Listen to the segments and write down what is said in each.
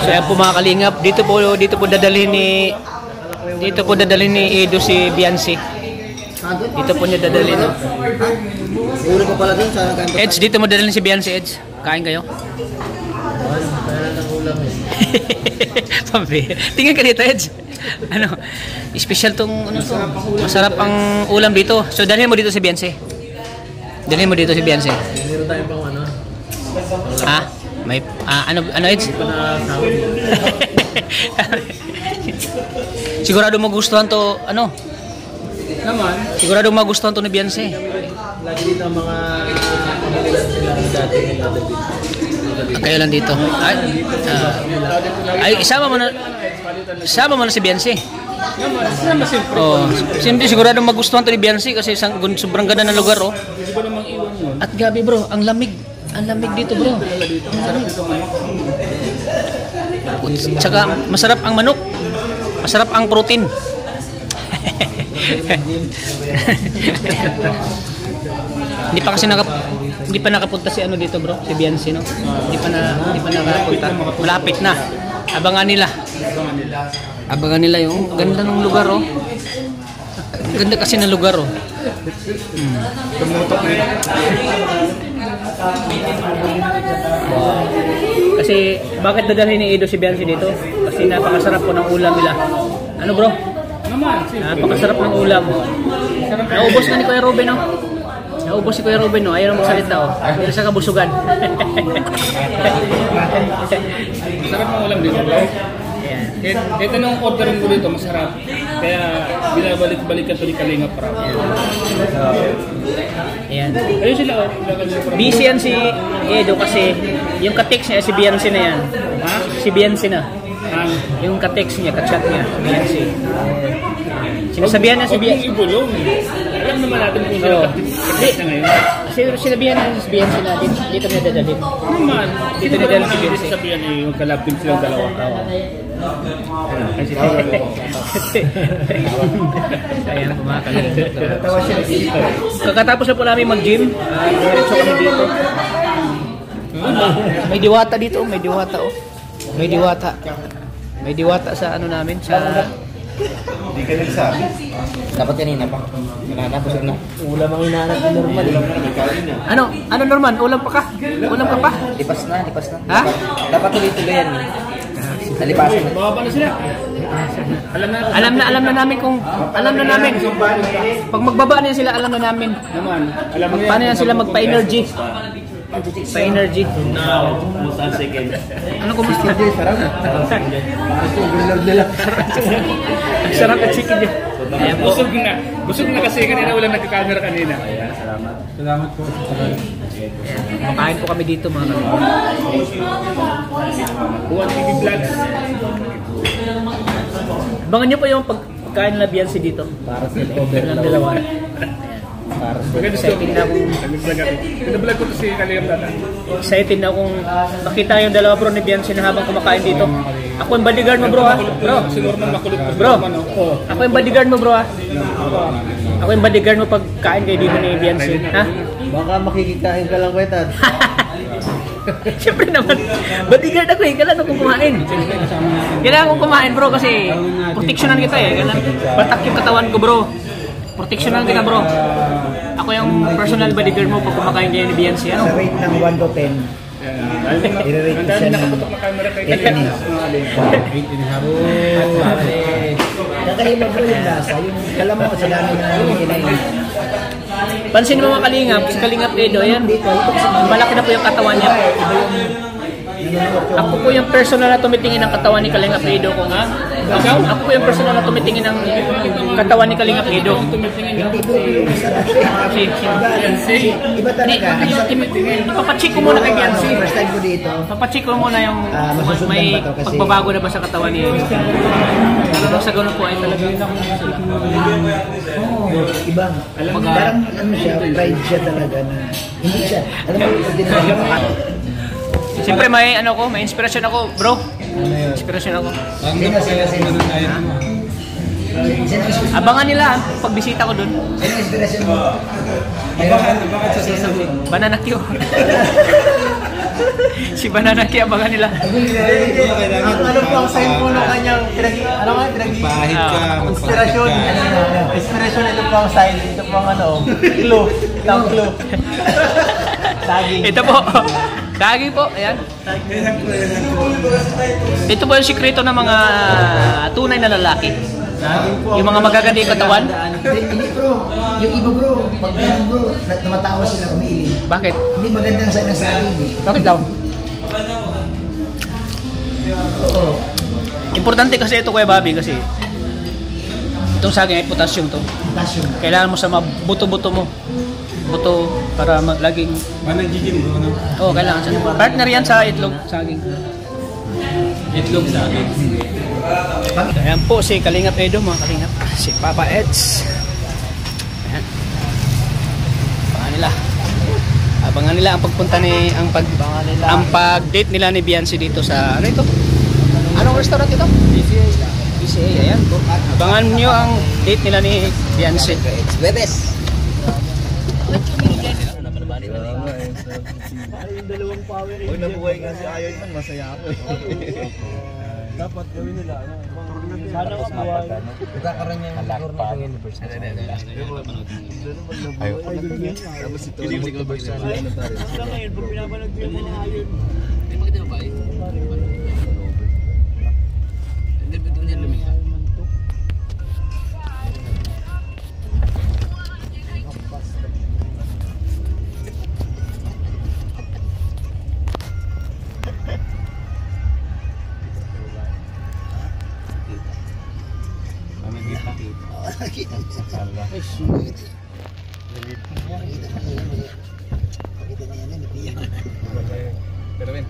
So yan po mga kalingap, dito po dadalhin ni Edo si Biancy. Dito po niya dadalhin, no? Uri ko pala dun sa Edge, dito mo dadalhin si Biancy, Edge. Kain kayo? Tingnan ka dito, Edge. Ano, special tong ano to. Masarap ang ulam dito. So dalhin mo dito si Biancy. Dalhin mo dito si Biancy. meron tayong pang ano. Ha? May ano Edge? Sigurado magustuhan to, ano? Naman, Sigurado magustuhan to ni Biancy. lagi dito ang mga dati Kayo lang dito. Ay, isama mo na si Biancy. Oh, siyempre sigurado magustuhan to ni Biancy kasi sobrang ganda ng lugar, oh. At gabi, bro, ang lamig dito, bro. Tsaka masarap ang manok. Masarap ang protein. Hindi pa nakapunta si ano dito, bro, si Biancy, no? Hindi pa nakapunta. Malapit na. Abangan nila yung ganda ng lugar, oh. Ganda kasi ng lugar, oh. Kasi bakit dadalhin ni Edo si Biancy dito? Kasi napakasarap po ng ulam nila. Ano, bro? Napakasarap ng ulam. Naubos na ni Kuya Ruben, no? Naubos si Kuya Ruben, no? Ayaw na magsalita, oh. Ayaw sa kabusugan. Masarap ang ulam dito, bro. Kahit anong ordering ko dito, masarap. Kaya binabalik-balikan ito ni Kalingap Rap. Ayan. Ayun sila, oh. Busy yan si Edo kasi yung ka-text niya, si Biancy na yan. Ha? Si Biancy na. Yung ka-text niya, ka-chat niya, Biancy. Sinasabihan na si Biancy. Ibulong. Alam naman natin kung sila ka-text na ngayon. Sinabihan na si Biancy na dito niya dadalhin. Naman. Dito niya dadalhin si Biancy. Sabihan niya yung kalapin silang dalawa. Ayan, kumakalit. Kakatapos na po namin mag-gym. Diretso kami dito. May diwata dito, may diwata, oh. May diwata. May diwata sa ano namin, sa... Hindi ka nagsabi. Dapat kanina pa. Kanina, busog na. Ulam ang hinahanap ni Norman. Ano Norman? Ulam pa ka? Ulam ka pa? Lipas na. Ha? Dapat tuloy-tuloy yan. Nalipasan na. Baka na sila. Alam na namin kung... Alam na namin. Pag magbaba na sila, alam na namin. Naman. Alam mo yan. Paano yan sila magpa-energy? Pa-energy. Ano kung mas Sarap. sarap at chicken niya. Ayan po. Busog na kasi kanina walang nagka-camera kanina. Salamat po. Makain po kami dito, mga kami. Buwan TV Vlogs. Abangan nyo po yung pagkain na Biancy dito. Para sa over Ng dalawa. Maganda siya. Nag-vlog ko to si Kalingap Data. Excited na akong makita yung dalawa, bro, ni Biancy na habang kumakain dito. Ako yung bodyguard mo, bro, ha? Bro, Si Norman makulit pa. bro, ako yung bodyguard mo, bro, ha? Ako yung bodyguard mo pagkain kayo dito ni Biancy, ha? Baka makikikain ka lang, Kwetan. Siyempre naman, bodyguard ako, eh. Kailangan akong kumain. Kailangan akong kumain, bro, kasi proteksyonan kita, eh. Patak yung katawan ko, bro. Proteksyonan kita, bro. Ako yung personal bodyguard mo pag kumakain kayo ni Biancy, ano? Sa rate ng 1 to 10. I-rate Ang ko siya dami ng nakaputok na camera kay 8 and a half. Kakaiba bro yung lasa. Yung kalaman ko sa dami na kinain. Pansin mo mga kalingap, si Kalingap Edo, yan. Malaki na po yung katawan niya. Ako po yung personal na tumitingin ng katawan ni Kalingap Edo kung ha? Ako po yung personal na tumitingin ng katawan ni Kalingap Edo. Iba talaga. Ipapacheck ko muna kay Biancy. First time ko dito. Papacheck ko muna yung masusundan may ba to? Kasi pagbabago na ba sa katawan niya. Pero sa ganun po ay talaga. Iba. Parang ano siya, pride siya talaga na hindi siya. Alam mo, hindi na siya. Siyempre may ano ko, may inspiration ako, bro. Inspiration ako. Hindi na sila sila. Abangan nila pagbisita ko dun. Sino inspirasyon mo? Bakit sa sasabi? Banana Q. Si Banana Q, abangan nila. Ano po ang sign po ng kanyang Pahit ka, inspirasyon? Inspirasyon, ito po ang sign. Ito po ang clue. Ito ang clue. Saging. Ito po. Saging po. Ayan. Ito po yung sikreto ng mga tunay na lalaki. Yung mga magaganda yung katawan. Hindi bro, yung iba bro, pag ganun bro, namatawa sila umiiling. Bakit? Hindi magandang sa saging eh. Bakit daw? Oo. Importante kasi ito Kuya Bobby kasi itong saging ay potassium to. Potassium. Kailangan mo sa buto-buto mo. Buto para laging Managiging bro, no? Oo, kailangan sa partner yan sa itlog, saging. Itlog sa akin. Ayan po si Kalingap Edo, mga Kalingap. Si Papa Eds. Ayan. Abangan nila ang pagpunta ni ang pag-date nila ni Beyonce dito sa ano ito? Anong restaurant ito? BCA. Ayan po. Abangan niyo ang date nila ni Beyonce. Webes. Huwag nabuhay nga si Iron Man, masaya ako eh. Dapat gawin nila, sana nga buhay. Magkakaroon niya yung siguro ng universe. Ayaw. Tapos ito, universe na rin. Hanggang ngayon, pag pinapanood ko yung mga ayon. Pero Ben,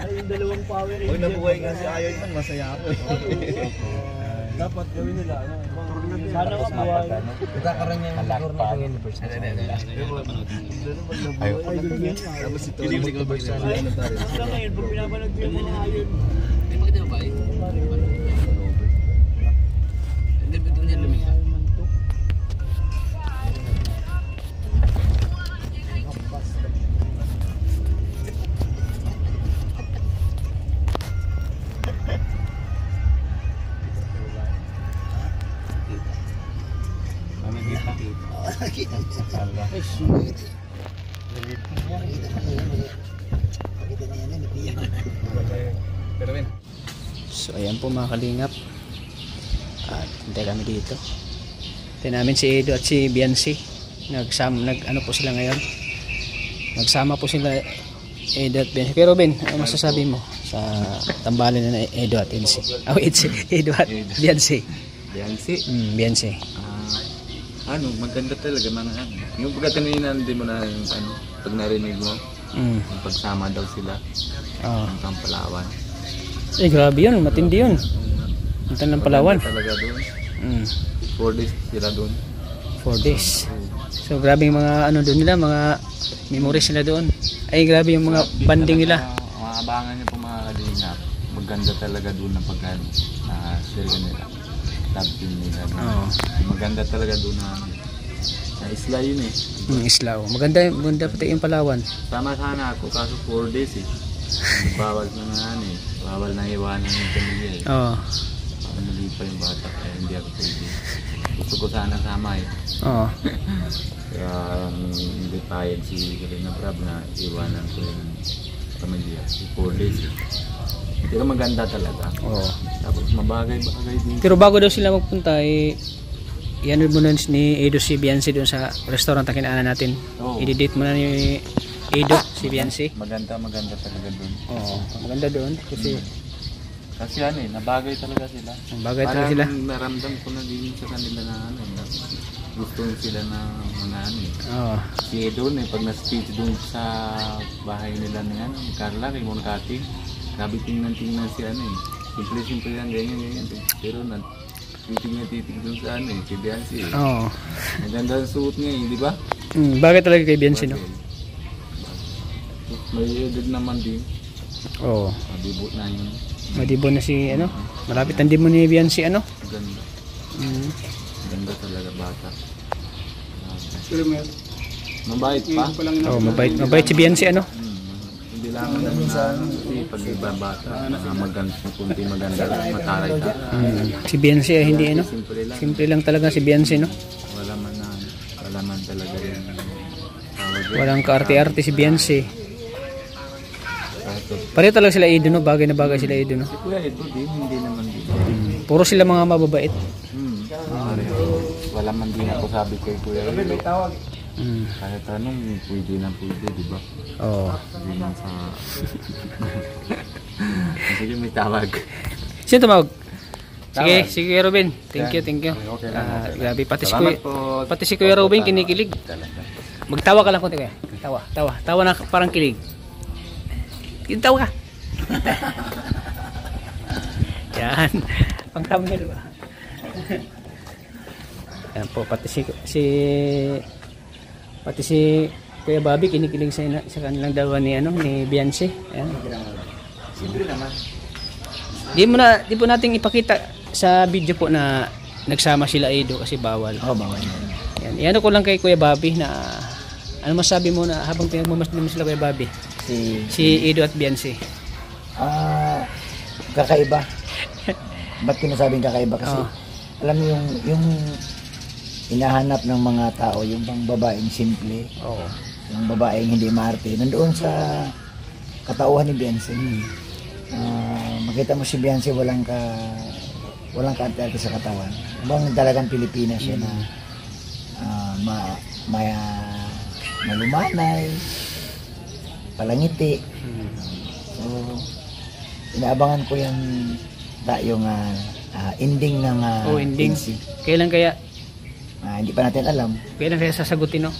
Yung dalawang Power Huwag Ranger. nabuhay nga si Iron Man, masaya ako eh. Dapat gawin nila, Sana nga buhay. Magkakaroon niya yung siguro ng universe. Ayaw. Tapos ito, universe na rin. Hanggang ngayon, pag pinapanood ko yung mga ayon. pero Ben. So ayan po mga Kalingap. At hintay kami dito. Hintay namin si Edo at si Beyonce. Ano po sila ngayon? Nagsama po sila Edo at Beyonce. Pero Ben, ano masasabi mo sa tambalan na Edo at Beyonce? Edo at Beyonce. Beyonce? Beyonce. Maganda talaga mga ano. Yung pagka kanina din mo na yung ano, pag narinig mo, yung pagsama daw sila ng Palawan. Eh grabe yun, matindi yun. Punta ng Palawan. Talaga doon. 4 days sila doon. 4 days. So grabe yung mga ano doon nila, mga memories nila doon. Ay grabe yung mga banding nila. Maabangan niyo po mga kalingap. Maganda talaga doon ang pagka serye nila. Love team nila. Maganda talaga doon na isla yun eh. Isla. Maganda pati yung Palawan. Sama sana ako kaso 4 days eh. Bawal na nga eh. Bawal na iwanan yung pamilya eh. Oo. Mali pa yung bata kaya hindi ako pwede. Gusto ko sana sama eh. Oo. Kaya hindi payag si Kalina Prab na iwanan ko yung pamilya. 4 days eh. Pero maganda talaga. Oo. Tapos mabagay-bagay din. Pero bago daw sila magpunta i-ano mo na ni Edo si Beyonce doon sa restaurant na kinaanan natin. Oo. I-date mo na ni Edo si Beyonce. Maganda talaga doon. Oo, maganda doon kasi ano eh, nabagay talaga sila. bagay talaga sila. Parang naramdam ko na din sa kanila na ano, na gusto sila na mga ano eh. Oo. Si Edo pag na-speech doon sa bahay nila ni ano, ni Carla, kay Moncati, grabe tingnan si ano eh. Simple lang ganyan. Pero titig doon sa ano eh, si Beyonce eh. Oo. Maganda ang suot niya eh, di ba? Bagay talaga kay Beyonce, no? May edad naman din. Oo. Mabibot na yun. Madibon na si ano. Malapit ang dibon ni Beyonce ano. Ganda. Mm. Ganda talaga bata. Pero may Mabait pa. Oh, mabait si Beyonce ano. Hindi lang kasi pag iba bata, maganda, kunti maganda lang, mataray-taray. Si Beyonce hindi ano. Simple lang. Simple lang talaga si Beyonce no. Wala man talaga yung tawag yun. Walang kaarte-arte si Beyonce. Kahit Pareho talaga sila Edo no, bagay na bagay sila Edo no. si Kuya Edo din, hindi naman din. Puro sila mga mababait. Pareho. Wala man din ako sabi kay Kuya Edo. Kahit anong pwede, di ba? Oo. Hindi lang sa... Sige, may tawag. Sino tumawag? Sige Robin. Thank you. Grabe, pati si Kuya Robin kinikilig. Magtawa ka lang konti kuya. Tawa na parang kilig. Tawa ka. Yan. Pang thumbnail ba? Yan po, pati si Kuya Bobby kinikilig sa kanilang dalawa ni Beyonce. Ayan. Siyempre naman. Di po nating ipakita sa video po na nagsama sila Edo kasi bawal. Oo, bawal. Yan. Iano ko lang kay Kuya Bobby na ano masabi mo na habang pinagmamasdan mo sila Kuya Bobby? Si Edo at Beyonce. Kakaiba. Ba't ko nasabing kakaiba? Kasi alam mo yung hinahanap ng mga tao, yung bang babaeng simple, yung babaeng hindi maarte, nandoon sa katauhan ni Beyonce. Makita mo si Beyonce walang kaarte-arte sa katawan. Bang talagang Pilipinas siya na malumanay, palangiti. So, inaabangan ko yung ending ng ending. NC. Kailan kaya? Hindi pa natin alam. Kailan kaya sasagutin no?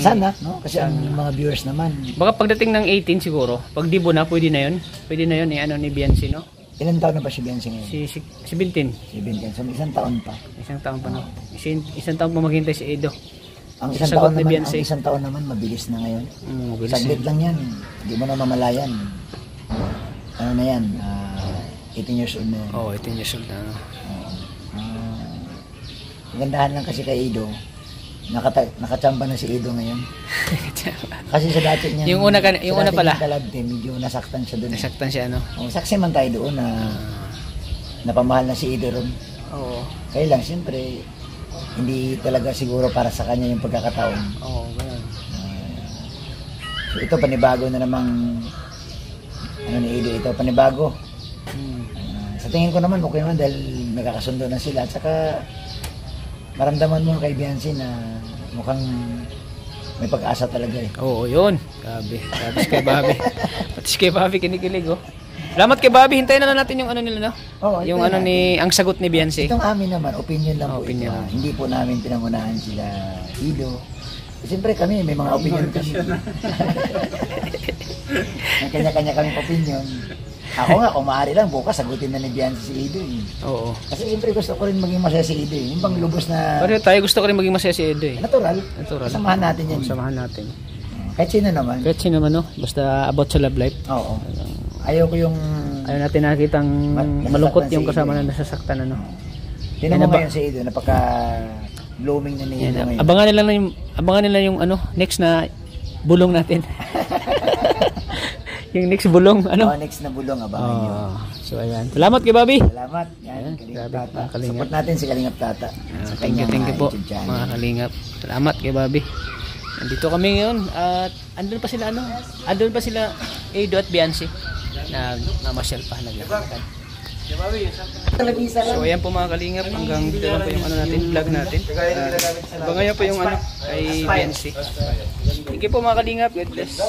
Sana, no? Kasi ang mga viewers naman. Baka pagdating ng 18 siguro, pag dibo na, pwede na yun. Pwede na yun ni Beyonce, no? Ilan taon na ba si Beyonce ngayon? Si 17. Si Beyonce. So, isang taon pa. Isang taon pa, no? Isang taon pa maghintay si Edo. Ang isang taon naman, mabilis na ngayon. Mabilis Saglit lang yan. Hindi mo na mamalayan. Ano na yan? 18 years old na yan. 18 years old na, no? Magandahan lang kasi kay Edo. Nakachamba na si Edo ngayon. Kasi sa dati niya, yung una pala. Medyo nasaktan siya doon. Nasaktan siya, no? Saksi man tayo doon na napamahal na si Edo ron. Oo. Kaya lang, siyempre, hindi talaga siguro para sa kanya yung pagkakataon. Oo, ganun. So ito, panibago na namang ni Edo, ito, panibago. Sa tingin ko naman, okay naman dahil nagkakasundo na sila. At saka, maramdaman mo kay Beyonce na mukhang may pag-asa talaga eh. Oo, yun. Grabe. Tapos kay Bobby. Tapos kay Bobby kinikilig, oh. Salamat kay Bobby. Hintayin na lang natin yung ano nila, no? Yung ano ang sagot ni Beyonce. Itong amin naman, opinion lang po opinion. ito. Hindi po namin pinangunahan sila Edo. Siyempre kami, may mga opinion kami. May kanya-kanya kaming opinion. Ako nga, kung maaari lang, bukas sagutin na ni Beyonce si Edo eh. Oo. Kasi siyempre gusto ko rin maging masaya si Edo eh. Yung bang lubos na... Pero tayo gusto ko rin maging masaya si Edo eh. Natural. Samahan natin yan. Samahan natin. Kahit sino naman. Kahit sino naman, no? Basta about sa love life. Oo. Ayaw ko yung... Ayaw natin nakitang malungkot yung kasama na nasasaktan, ano? Tinan mo ngayon si Edo, napaka-blooming na niya ngayon. Abangan nila yung ano, next na bulong natin. Yung next bulong, ano? Next na bulong, abangan nyo. So, ayan. Salamat kay Bobby. Salamat. Yan, Kalingap Tata. Support natin si Kalingap Tata. Thank you po, mga Kalingap. Salamat kay Bobby. Nandito kami ngayon at andun pa sila, ano? Andun pa sila Edo at Beyonce. Namasyal pa, naglakad. So, ayan po mga Kalingap. Hanggang dito lang po yung ano natin, vlog natin. Abangan nyo po yung ano, kay Beyonce. Thank you po mga Kalingap. God bless.